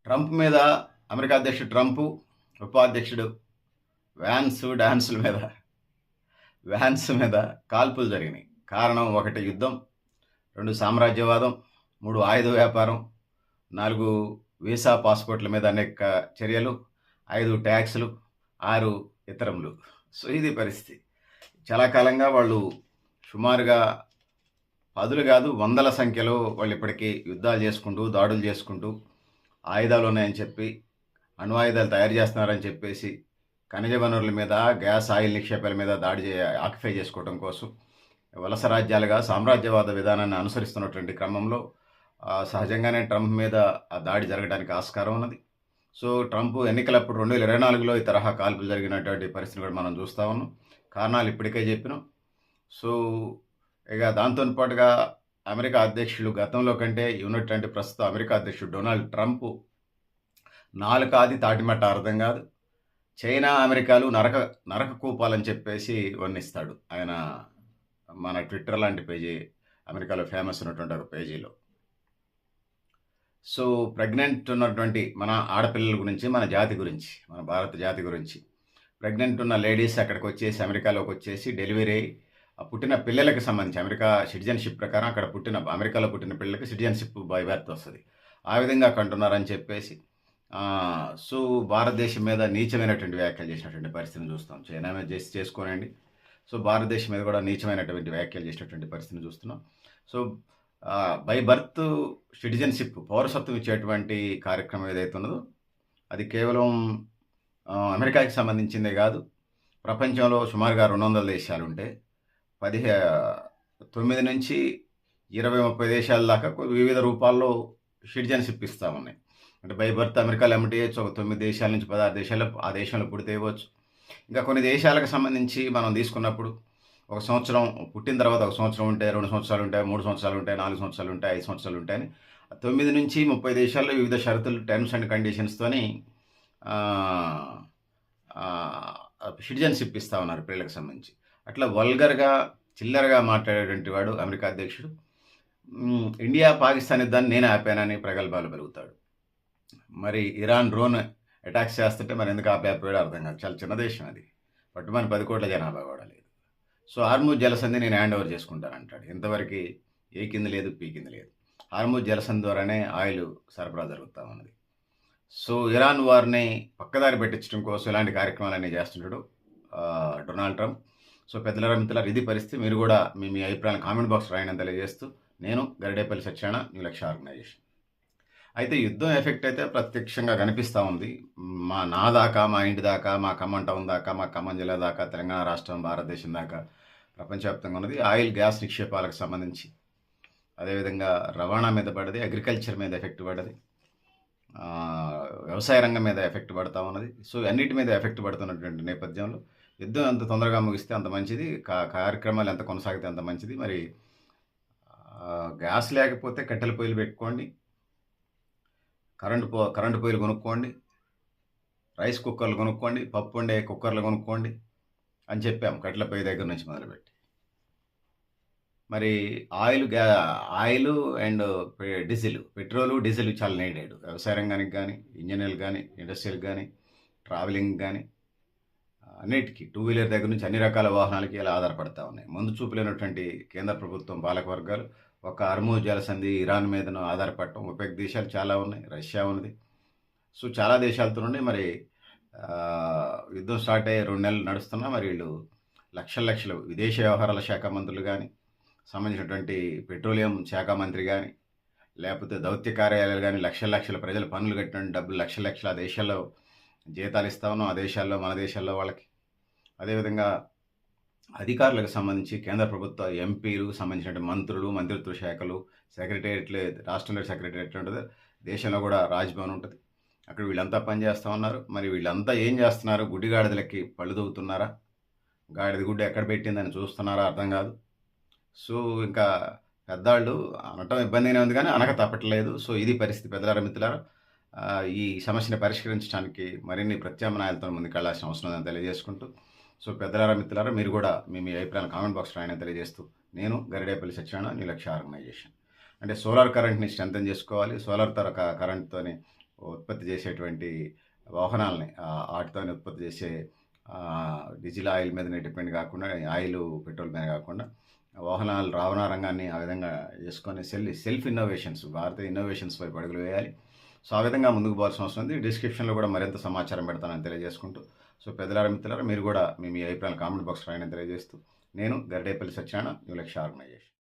Trump మీద America అధ్యక్షుడు Trump, ఉపాధ్యక్షుడు వ్యాన్స్ మీద కాల్పులు జరిగినాయి. కారణం 1 యుద్ధం, 2 సామ్రాజ్యవాదం, 3 ఆయుధ వ్యాపారం, 4 వీసా పాస్‌పోర్ట్‌ల మీద అనేక చర్యలు, 5 ట్యాక్స్‌లు, 6 ఇతరములు. సో, ఇది పరిస్థితి. చాలా కాలంగా వాళ్ళు సుమారుగా పదులు కాదు, వందల సంఖ్యలో వాళ్ళు ఇప్పటికీ యుద్ధాలు చేసుకుంటూ, దాడులు చేసుకుంటూ, ఆయుధాలు ఉన్నాయని చెప్పి, అణ్వాయుధాలు తయారు చేస్తున్నారని చెప్పేసి, ఖనిజ వనరుల మీద, గ్యాస్, ఆయిల్ నిక్షేపాల మీద ఆక్యుపై చేసుకోవడం కోసం వలస రాజ్యాలుగా సామ్రాజ్యవాద విధానాన్ని అనుసరిస్తున్నటువంటి క్రమంలో సహజంగానే ట్రంప్ మీద ఆ దాడి జరగడానికి ఆస్కారం ఉన్నది. సో, ట్రంప్ ఎన్నికలప్పుడు 2024లో ఈ తరహా కాల్పులు జరిగినటువంటి పరిస్థితిని కూడా మనం చూస్తూ ఉన్నాం. కారణాలు ఇప్పటికే చెప్పినాం. సో, ఇక దాంతో పాటుగా అమెరికా అధ్యక్షులు గతంలో కంటే ఉన్నటువంటి ప్రస్తుత అమెరికా అధ్యక్షుడు డొనాల్డ్ ట్రంప్ నాలుకాది తాటిమట్ట అర్థం కాదు. చైనా, అమెరికాలు నరక కూపాలని చెప్పేసి వర్ణిస్తాడు ఆయన మన ట్విట్టర్ లాంటి పేజీ, అమెరికాలో ఫేమస్ ఉన్నటువంటి ఒక పేజీలో. సో, ప్రెగ్నెంట్ ఉన్నటువంటి మన ఆడపిల్లల గురించి, మన జాతి గురించి, మన భారత జాతి గురించి, ప్రెగ్నెంట్ ఉన్న లేడీస్ అక్కడికి వచ్చేసి అమెరికాలోకి వచ్చేసి డెలివరీ అయ్యి పుట్టిన పిల్లలకు సంబంధించి అమెరికా సిటిజన్షిప్ ప్రకారం అక్కడ అమెరికాలో పుట్టిన పిల్లలకి సిటిజన్షిప్ బై బర్త్ వస్తుంది. ఆ విధంగా కంటున్నారని చెప్పేసి సో, భారతదేశం మీద నీచమైనటువంటి వ్యాఖ్యలు చేసినటువంటి పరిస్థితిని చూస్తాం. చైనా మీద చేసుకోనండి. సో, భారతదేశం మీద కూడా నీచమైనటువంటి వ్యాఖ్యలు చేసినటువంటి పరిస్థితిని చూస్తున్నాం. సో, బై బర్త్ సిటిజన్షిప్, పౌరసత్వం ఇచ్చేటువంటి కార్యక్రమం ఏదైతే ఉన్నదో అది కేవలం అమెరికాకి సంబంధించిందే కాదు. ప్రపంచంలో సుమారుగా 200 దేశాలుంటే 9 నుంచి 20-30 దేశాల దాకా వివిధ రూపాల్లో సిటిజన్షిప్ ఇస్తూ ఉన్నాయి. అంటే బై బర్త్ అమెరికాలో ఎమ్మటేయచ్చు, ఒక 9 దేశాల నుంచి 16 దేశాల్లో ఆ దేశంలో పుడితే ఇవ్వచ్చు. ఇంకా కొన్ని దేశాలకు సంబంధించి మనం తీసుకున్నప్పుడు ఒక సంవత్సరం పుట్టిన తర్వాత 1 సంవత్సరం ఉంటే, 2 సంవత్సరాలు ఉంటాయి, 3 సంవత్సరాలు ఉంటాయి, 4 సంవత్సరాలు ఉంటాయి, 5 సంవత్సరాలు ఉంటాయని 9 నుంచి 30 దేశాల్లో వివిధ షరతులు, టర్మ్స్ అండ్ కండిషన్స్తోని సిటిజన్షిప్ ఇస్తూ ఉన్నారు పిల్లలకు సంబంధించి. అట్లా వల్గర్గా, చిల్లరగా మాట్లాడేటువంటి వాడు అమెరికా అధ్యక్షుడు. ఇండియా, పాకిస్తాన్ యుద్ధాన్ని నేను ఆపానని ప్రగల్భాలు పెరుగుతాడు. మరి ఇరాన్ డ్రోన్ అటాక్స్ చేస్తుంటే మరి ఎందుకు ఆపేపోయాడో అర్థం కాదు. చాలా చిన్న దేశం అది, పట్టుమని 10 కోట్ల జనాభా కూడా లేదు. సో, హార్మూజ్ జలసంధి నేను హ్యాండ్ ఓవర్ చేసుకుంటానంటాడు. ఇంతవరకు ఏ కింద లేదు, పీ కింద లేదు. హార్మూజ్ జలసంధి ద్వారానే ఆయిల్ సరఫరా జరుగుతూ ఉన్నది. సో, ఇరాన్ వారిని పక్కదారి పెట్టించడం కోసం ఇలాంటి కార్యక్రమాలన్నీ చేస్తుంటాడు డొనాల్డ్ ట్రంప్. సో, పెద్దల మిత్రులారా, ఇది పరిస్థితి. మీరు కూడా మీ అభిప్రాయాలను కామెంట్ బాక్స్ రాయని తెలియజేస్తూ, నేను గరిడేపల్లి సత్యనారాయణ, న్యూ లక్ష్య ఆర్గనైజేషన్. అయితే యుద్ధం ఎఫెక్ట్ అయితే ప్రత్యక్షంగా కనిపిస్తూ ఉంది. నా దాకా, మా ఇంటి దాకా, మా ఖమ్మం టౌన్ దాకా, మా ఖమ్మం జిల్లా దాకా, తెలంగాణ రాష్ట్రం, భారతదేశం దాకా ప్రపంచవ్యాప్తంగా ఉన్నది. ఆయిల్, గ్యాస్ నిక్షేపాలకు సంబంధించి, అదేవిధంగా రవాణా మీద పడ్డది, అగ్రికల్చర్ మీద ఎఫెక్ట్ పడ్డది, వ్యవసాయ రంగం మీద ఎఫెక్ట్ పడుతూ ఉన్నది. సో, అన్నిటి మీద ఎఫెక్ట్ పడుతున్నటువంటి నేపథ్యంలో యుద్ధం ఎంత తొందరగా ముగిస్తే అంత మంచిది, కార్యక్రమాలు ఎంత కొనసాగితే అంత మంచిది. మరి గ్యాస్ లేకపోతే కట్టెల పొయ్యిలు పెట్టుకోండి, కరెంటు పొయ్యిలు కొనుక్కోండి, రైస్ కుక్కర్లు కొనుక్కోండి, పప్పు వండే కుక్కర్లు కొనుక్కోండి అని చెప్పాం కట్టెల పొయ్యి దగ్గర నుంచి మొదలుపెట్టి. మరి oil and diesel, petrol, diesel చాలా నీడెడ్ వ్యవసాయ రంగానికి కానీ, ఇంజనీర్లు కానీ, ఇండస్ట్రియల్ కానీ, ట్రావెలింగ్ కానీ, అన్నిటికీ, 2 వీలర్ దగ్గర నుంచి అన్ని రకాల వాహనాలకి ఇలా ఆధారపడతా ఉన్నాయి. ముందు చూపులేనటువంటి కేంద్ర ప్రభుత్వం, పాలకవర్గాలు ఒక హార్మూజ్ జలసంధి, ఇరాన్ మీదను ఆధారపడటం. OPEC దేశాలు చాలా ఉన్నాయి, రష్యా ఉన్నది. సో, చాలా దేశాలతో నుండి మరి యుద్ధం స్టార్ట్ అయ్యి 2 నెలలు నడుస్తున్నా మరి వీళ్ళు లక్షలు విదేశ వ్యవహారాల శాఖ మంత్రులు కానీ, సంబంధించినటువంటి పెట్రోలియం శాఖ మంత్రి కానీ, లేకపోతే దౌత్య కార్యాలయాలు కానీ, లక్షల ప్రజలు పన్నులు కట్టిన డబ్బులు లక్షల దేశాల్లో జీతాలు ఇస్తా ఉన్నాం. ఆ దేశాల్లో, మన దేశాల్లో వాళ్ళకి. అదేవిధంగా అధికారులకు సంబంధించి కేంద్ర ప్రభుత్వ ఎంపీలకు సంబంధించిన మంత్రులు, మంత్రిత్వ శాఖలు, సెక్రటేరియట్లు, రాష్ట్రంలో సెక్రటేరియట్ ఉంటుంది, దేశంలో కూడా రాజ్భవన్ ఉంటుంది. అక్కడ వీళ్ళంతా పనిచేస్తూ ఉన్నారు. మరి వీళ్ళంతా ఏం చేస్తున్నారు? గుడ్డిగాడిదలకి పళ్ళు దవ్వుతున్నారా? గాడిద గుడ్డు ఎక్కడ పెట్టిందని చూస్తున్నారా? అర్థం కాదు. సో, ఇంకా పెద్దవాళ్ళు అనటం ఇబ్బందిగానే ఉంది కానీ అనక తప్పట్లేదు. సో, ఇది పరిస్థితి. పెద్దలారా, మిత్రులారా, ఈ సమస్యను పరిష్కరించడానికి మరిన్ని ప్రత్యామ్నాయాలతో ముందుకెళ్లాల్సిన అవసరం ఉందని తెలియజేసుకుంటూ, సో, పెద్దలారా, మిత్రులారా, మీరు కూడా మీ అభిప్రాయాలను కామెంట్ బాక్స్ రాయని తెలియజేస్తూ, నేను గరిడేపల్లి సత్యనారాయణ, న్యూ లక్ష్య ఆర్గనైజేషన్. అంటే సోలార్ కరెంట్ని స్ట్రెంథన్ చేసుకోవాలి. సోలార్ కరెంట్తోని ఉత్పత్తి చేసేటువంటి వాహనాలని వాటితోనే ఉత్పత్తి చేసే డీజిల్ ఆయిల్ మీదనే డిపెండ్ కాకుండా ఆయిల్, పెట్రోల్ మీద కాకుండా వాహనాలు రవాణా రంగాన్ని ఆ విధంగా చేసుకొని సెల్ఫ్ ఇన్నోవేషన్స్, భారతీయ ఇన్నోవేషన్స్ వైపు అడుగులు వేయాలి. సో ఆ విధంగా ముందుకు పోవాల్సిన అవసరం ఉంది. డిస్క్రిప్షన్లో కూడా మరింత సమాచారం పెడతానని తెలియజేసుకుంటూ, సో పెద్దలారా మిత్రులారా మీరు కూడా మీ అభిప్రాయాలు కామెంట్ బాక్స్ రాయని తెలియజేస్తూ, నేను గరిడేపల్లి సత్యనారాయణ, న్యూ లక్ష్య ఆర్గనైజేషన్.